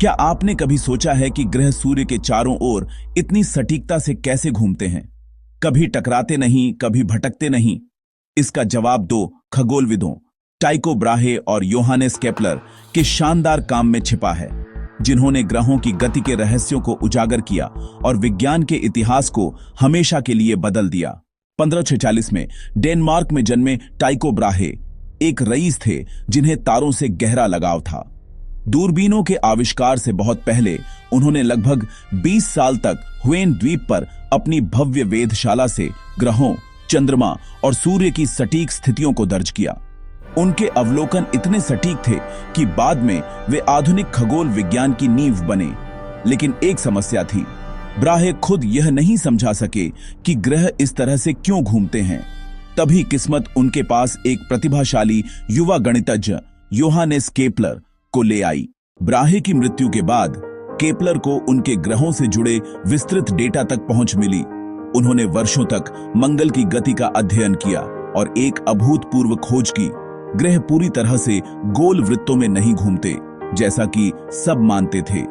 क्या आपने कभी सोचा है कि ग्रह सूर्य के चारों ओर इतनी सटीकता से कैसे घूमते हैं? कभी टकराते नहीं, कभी भटकते नहीं। इसका जवाब दो खगोलविदों टाइको ब्राहे और योहानेस केपलर के शानदार काम में छिपा है, जिन्होंने ग्रहों की गति के रहस्यों को उजागर किया और विज्ञान के इतिहास को हमेशा के लिए बदल दिया। 1546 में डेनमार्क में जन्मे टाइको ब्राहे एक रईस थे जिन्हें तारों से गहरा लगाव था। दूरबीनों के आविष्कार से बहुत पहले उन्होंने लगभग 20 साल तक ह्वेन द्वीप पर अपनी भव्य वेधशाला से ग्रहों, चंद्रमा और सूर्य की सटीक स्थितियों को दर्ज किया। उनके अवलोकन इतने सटीक थे कि बाद में वे आधुनिक खगोल विज्ञान की नींव बने। लेकिन एक समस्या थी, ब्राहे खुद यह नहीं समझा सके कि ग्रह इस तरह से क्यों घूमते हैं। तभी किस्मत उनके पास एक प्रतिभाशाली युवा गणितज्ञ योहानेस केपलर को ले आई। ब्राहे की मृत्यु के बाद केपलर को उनके ग्रहों से जुड़े विस्तृत डेटा तक पहुंच मिली। उन्होंने वर्षों तक मंगल की गति का अध्ययन किया और एक अभूतपूर्व खोज की। ग्रह पूरी तरह से गोल वृत्तों में नहीं घूमते जैसा कि सब मानते थे।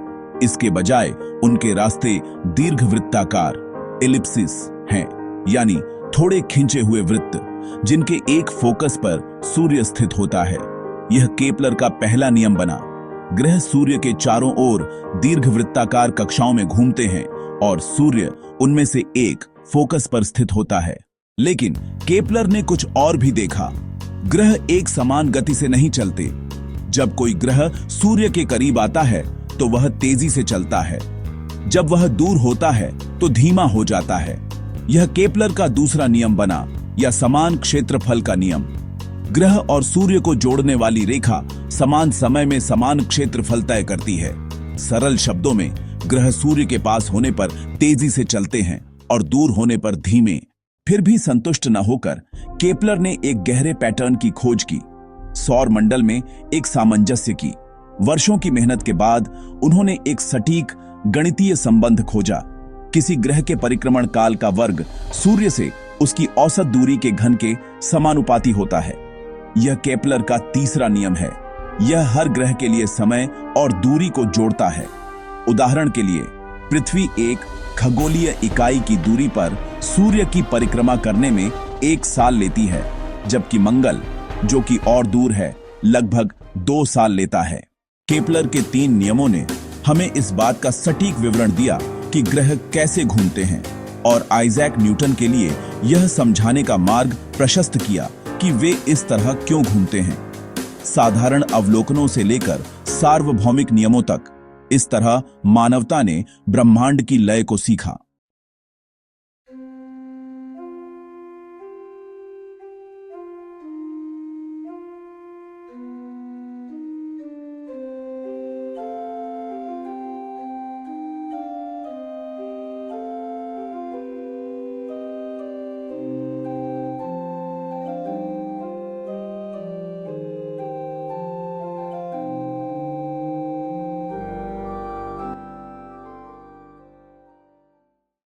इसके बजाय उनके रास्ते दीर्घवृत्ताकार एलिप्सिस हैं, यानी थोड़े खींचे हुए वृत्त जिनके एक फोकस पर सूर्य स्थित होता है। यह केपलर का पहला नियम बना। ग्रह सूर्य के चारों ओर दीर्घवृत्ताकार कक्षाओं में घूमते हैं और सूर्य उनमें से एक फोकस पर स्थित होता है। लेकिन केपलर ने कुछ और भी देखा। ग्रह एक समान गति से नहीं चलते। जब कोई ग्रह सूर्य के करीब आता है तो वह तेजी से चलता है, जब वह दूर होता है तो धीमा हो जाता है। यह केपलर का दूसरा नियम बना, या समान क्षेत्रफल का नियम। ग्रह और सूर्य को जोड़ने वाली रेखा समान समय में समान क्षेत्रफल तय करती है। सरल शब्दों में, ग्रह सूर्य के पास होने पर तेजी से चलते हैं और दूर होने पर धीमे। फिर भी संतुष्ट न होकर केपलर ने एक गहरे पैटर्न की खोज की, सौर मंडल में एक सामंजस्य की। वर्षों की मेहनत के बाद उन्होंने एक सटीक गणितीय संबंध खोजा। किसी ग्रह के परिक्रमण काल का वर्ग सूर्य से उसकी औसत दूरी के घन के समानुपाती होता है। यह केपलर का तीसरा नियम है। यह हर ग्रह के लिए समय और दूरी को जोड़ता है। उदाहरण के लिए, पृथ्वी एक खगोलीय इकाई की दूरी पर सूर्य की परिक्रमा करने में 1 साल लेती है, जबकि मंगल, जो कि और दूर है, लगभग 2 साल लेता है। केपलर के 3 नियमों ने हमें इस बात का सटीक विवरण दिया कि ग्रह कैसे घूमते हैं, और आइजैक न्यूटन के लिए यह समझाने का मार्ग प्रशस्त किया कि वे इस तरह क्यों घूमते हैं। साधारण अवलोकनों से लेकर सार्वभौमिक नियमों तक, इस तरह मानवता ने ब्रह्मांड की लय को सीखा।